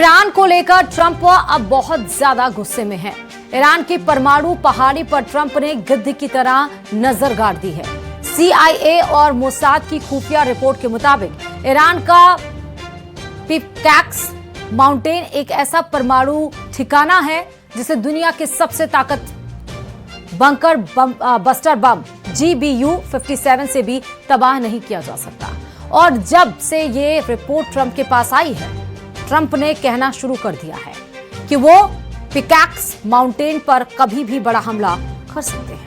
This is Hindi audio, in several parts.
ईरान को लेकर ट्रंप अब बहुत ज्यादा गुस्से में है। ईरान की परमाणु पहाड़ी पर ट्रंप ने गिद्ध की तरह नजर गाड़ दी है। CIA और मोसाद की खुफिया रिपोर्ट के मुताबिक ईरान का पिकैक्स माउंटेन एक ऐसा परमाणु ठिकाना है जिसे दुनिया के सबसे बंकर बस्टर बम GBU-57 से भी तबाह नहीं किया जा सकता। और जब से ये रिपोर्ट ट्रंप के पास आई है, ट्रंप ने कहना शुरू कर दिया है कि वो पिकैक्स माउंटेन पर कभी भी बड़ा हमला कर सकते हैं।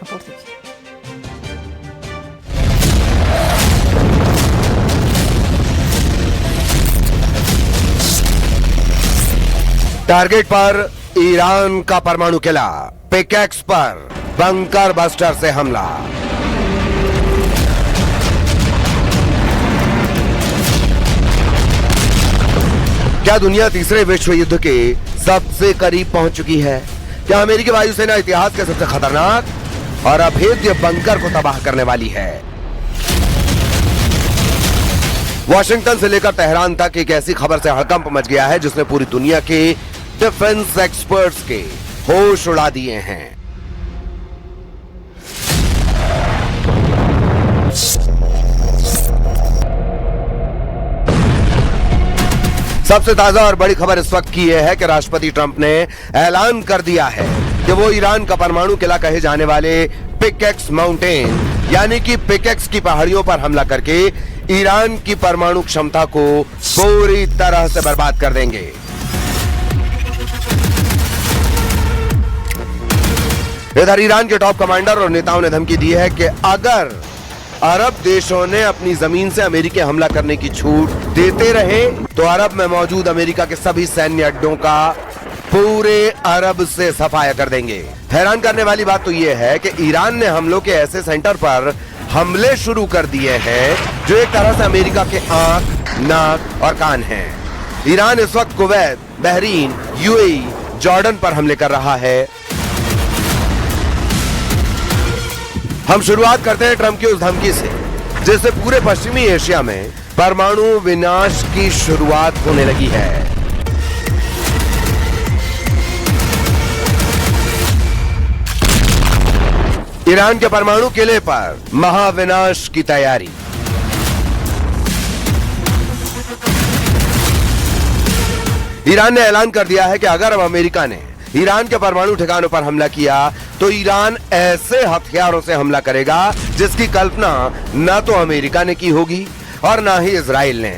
रिपोर्ट देखिए। टारगेट पर ईरान का परमाणु किला, पिकैक्स पर बंकर बस्टर से हमला। क्या दुनिया तीसरे विश्व युद्ध के सबसे करीब पहुंच चुकी है? क्या अमेरिकी वायुसेना इतिहास के सबसे खतरनाक और अभेद्य बंकर को तबाह करने वाली है? वॉशिंगटन से लेकर तेहरान तक एक ऐसी खबर से हड़कंप मच गया है जिसने पूरी दुनिया के डिफेंस एक्सपर्ट्स के होश उड़ा दिए हैं। सबसे ताजा और बड़ी खबर इस वक्त की यह है कि राष्ट्रपति ट्रंप ने ऐलान कर दिया है कि वो ईरान का परमाणु किला कहे जाने वाले पिकैक्स माउंटेन यानी कि पिकैक्स की पहाड़ियों पर हमला करके ईरान की परमाणु क्षमता को पूरी तरह से बर्बाद कर देंगे। इधर ईरान के टॉप कमांडर और नेताओं ने धमकी दी है कि अगर अरब देशों ने अपनी जमीन से अमेरिकी हमला करने की छूट देते रहे तो अरब में मौजूद अमेरिका के सभी सैन्य अड्डों का पूरे अरब से सफाया कर देंगे। हैरान करने वाली बात तो यह है कि ईरान ने हमलों के ऐसे सेंटर पर हमले शुरू कर दिए हैं जो एक तरह से अमेरिका के आंख, नाक और कान हैं। ईरान इस वक्त कुवैत, बहरीन, UAE, जॉर्डन पर हमले कर रहा है। हम शुरुआत करते हैं ट्रंप की उस धमकी से जिससे पूरे पश्चिमी एशिया में परमाणु विनाश की शुरुआत होने लगी है। ईरान के परमाणु किले पर महाविनाश की तैयारी। ईरान ने ऐलान कर दिया है कि अगर अब अमेरिका ने ईरान के परमाणु ठिकानों पर हमला किया तो ईरान ऐसे हथियारों से हमला करेगा जिसकी कल्पना न तो अमेरिका ने की होगी और न ही इजराइल ने।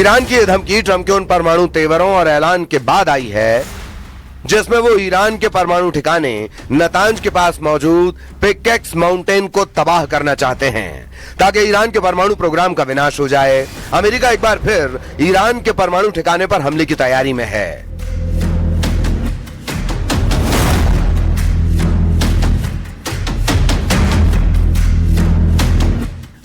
ईरान की यह धमकी ट्रंप के उन परमाणु तेवरों और ऐलान के बाद आई है जिसमें वो ईरान के परमाणु ठिकाने नतांज के पास मौजूद पिकैक्स माउंटेन को तबाह करना चाहते हैं ताकि ईरान के परमाणु प्रोग्राम का विनाश हो जाए। अमेरिका एक बार फिर ईरान के परमाणु ठिकाने पर हमले की तैयारी में है।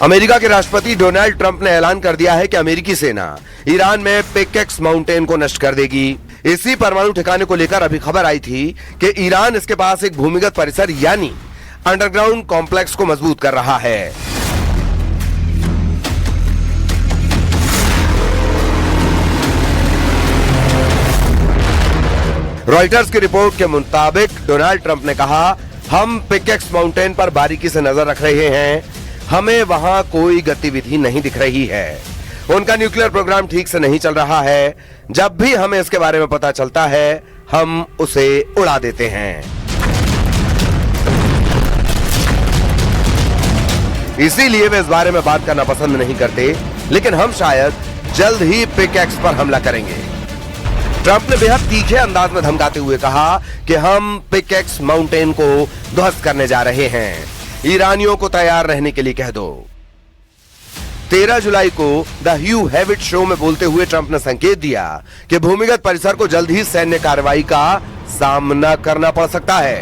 अमेरिका के राष्ट्रपति डोनाल्ड ट्रंप ने ऐलान कर दिया है कि अमेरिकी सेना ईरान में पिकैक्स माउंटेन को नष्ट कर देगी। इसी परमाणु ठिकाने को लेकर अभी खबर आई थी कि ईरान इसके पास एक भूमिगत परिसर यानी अंडरग्राउंड कॉम्प्लेक्स को मजबूत कर रहा है। रॉयटर्स की रिपोर्ट के मुताबिक डोनाल्ड ट्रंप ने कहा, हम पिकैक्स माउंटेन पर बारीकी से नजर रख रहे हैं, हमें वहां कोई गतिविधि नहीं दिख रही है। उनका न्यूक्लियर प्रोग्राम ठीक से नहीं चल रहा है। जब भी हमें इसके बारे में पता चलता है हम उसे उड़ा देते हैं। इसीलिए वे इस बारे में बात करना पसंद नहीं करते, लेकिन हम शायद जल्द ही पिकैक्स पर हमला करेंगे। ट्रंप ने बेहद तीखे अंदाज में धमकाते हुए कहा कि हम पिकैक्स माउंटेन को ध्वस्त करने जा रहे हैं। ईरानियों को तैयार रहने के लिए कह दो। 13 जुलाई को द ह्यू हेविट शो में बोलते हुए ट्रंप ने संकेत दिया कि भूमिगत परिसर को जल्द ही सैन्य कार्रवाई का सामना करना पड़ सकता है।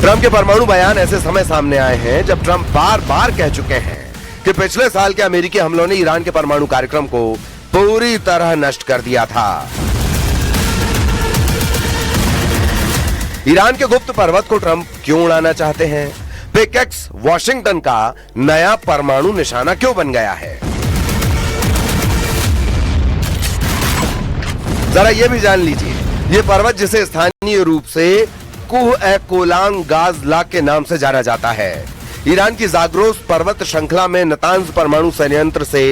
ट्रंप के परमाणु बयान ऐसे समय सामने आए हैं जब ट्रंप बार बार कह चुके हैं कि पिछले साल के अमेरिकी हमलों ने ईरान के परमाणु कार्यक्रम को पूरी तरह नष्ट कर दिया था। ईरान के गुप्त पर्वत को ट्रंप क्यों उड़ाना चाहते हैं? पिकेक्स वॉशिंगटन का नया परमाणु निशाना क्यों बन गया है? जरा यह भी जान लीजिए, यह पर्वत जिसे स्थानीय रूप से कुह-ए-कोलांग गाज लाक के नाम से जाना जाता है, ईरान की जाग्रोस पर्वत श्रृंखला में नतांज परमाणु संयंत्र से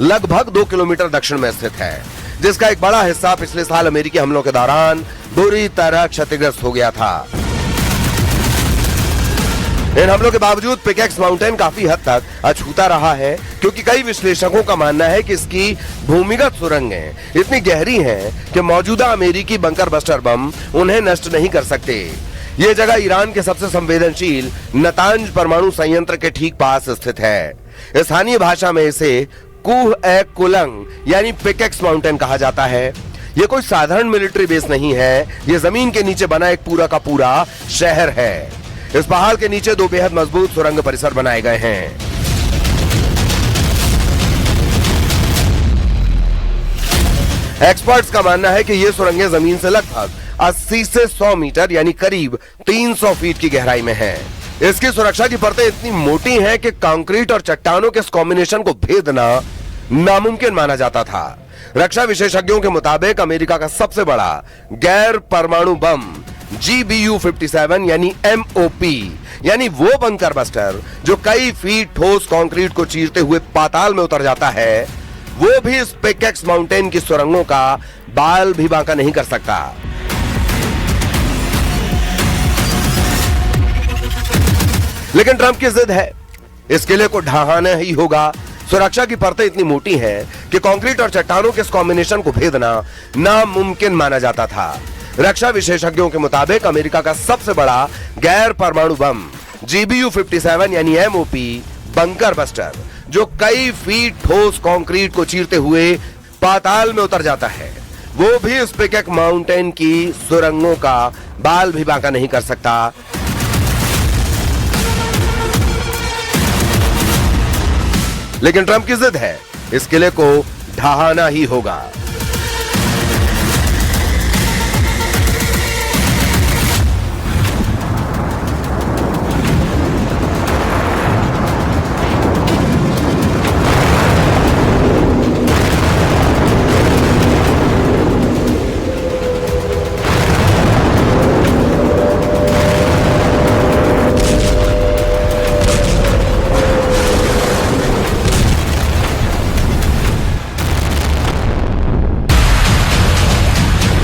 लगभग 2 किलोमीटर दक्षिण में स्थित है, जिसका एक बड़ा हिस्सा पिछले साल अमेरिकी हमलों के दौरान बुरी तरह क्षतिग्रस्त हो गया था। इन हमलों के बावजूद पिकेक्स माउंटेन काफी हद तक अछूता रहा है, क्योंकि कई विश्लेषकों का मानना है कि इसकी भूमिगत सुरंगें इतनी गहरी हैं कि मौजूदा अमेरिकी बंकर बस्टर बम उन्हें नष्ट नहीं कर सकते। ये जगह ईरान के सबसे संवेदनशील नतांज परमाणु संयंत्र के ठीक पास स्थित है। स्थानीय भाषा में इसे कुह-ए-कोलांग यानी पिकेक्स माउंटेन कहा जाता है। ये कोई साधारण मिलिट्री बेस नहीं है, ये जमीन के नीचे बना एक पूरा का पूरा शहर है। इस पहाड़ के नीचे 2 बेहद मजबूत सुरंग परिसर बनाए गए हैं। एक्सपर्ट्स का मानना है कि ये सुरंगें जमीन से लगभग 80 से 100 मीटर यानी करीब 300 फीट की गहराई में हैं। इसकी सुरक्षा की परतें इतनी मोटी हैं कि कंक्रीट और चट्टानों के इस कॉम्बिनेशन को भेदना नामुमकिन माना जाता था। रक्षा विशेषज्ञों के मुताबिक अमेरिका का सबसे बड़ा गैर परमाणु बम GBU-57 यानी MOP यानी वो बंकर बस्टर जो कई फीट ठोस कंक्रीट को चीरते हुए पाताल में उतर जाता है, वो भी इस पिकेक्स माउंटेन की सुरंगों का बाल भी बांका नहीं कर सकता। लेकिन ट्रंप की जिद है, इस किले को ढहाना ही होगा। सुरक्षा की परतें इतनी मोटी हैं कि कंक्रीट और चट्टानों के इस कॉम्बिनेशन को भेदना नामुमकिन माना जाता था। रक्षा विशेषज्ञों के मुताबिक अमेरिका का सबसे बड़ा गैर परमाणु बम GBU-57 यानी MOP बंकर बस्टर जो कई फीट ठोस कंक्रीट को चीरते हुए पाताल में उतर जाता है, वो भी इस पिकेक्स माउंटेन की सुरंगों का बाल भी बांका नहीं कर सकता। लेकिन ट्रंप की जिद है, इस किले को ढहाना ही होगा।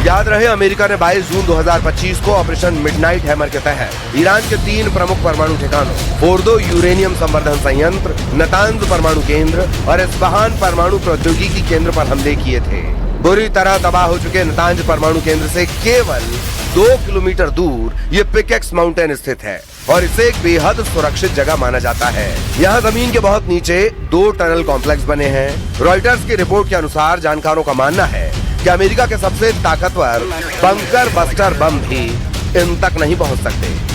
याद रहे, अमेरिका ने 22 जून 2025 को ऑपरेशन मिडनाइट हैमर के तहत ईरान के 3 प्रमुख परमाणु ठिकानों फोर्दो यूरेनियम संवर्धन संयंत्र, नतांज परमाणु केंद्र और इस्फहान परमाणु प्रौद्योगिकी केंद्र पर हमले किए थे। बुरी तरह तबाह हो चुके नतांज परमाणु केंद्र से केवल 2 किलोमीटर दूर ये पिकेक्स माउंटेन स्थित है और इसे एक बेहद सुरक्षित जगह माना जाता है। यहाँ जमीन के बहुत नीचे 2 टनल कॉम्प्लेक्स बने हैं। रॉयटर्स की रिपोर्ट के अनुसार जानकारों का मानना है कि अमेरिका के सबसे ताकतवर बंकर बस्टर बम भी इन तक नहीं पहुंच सकते।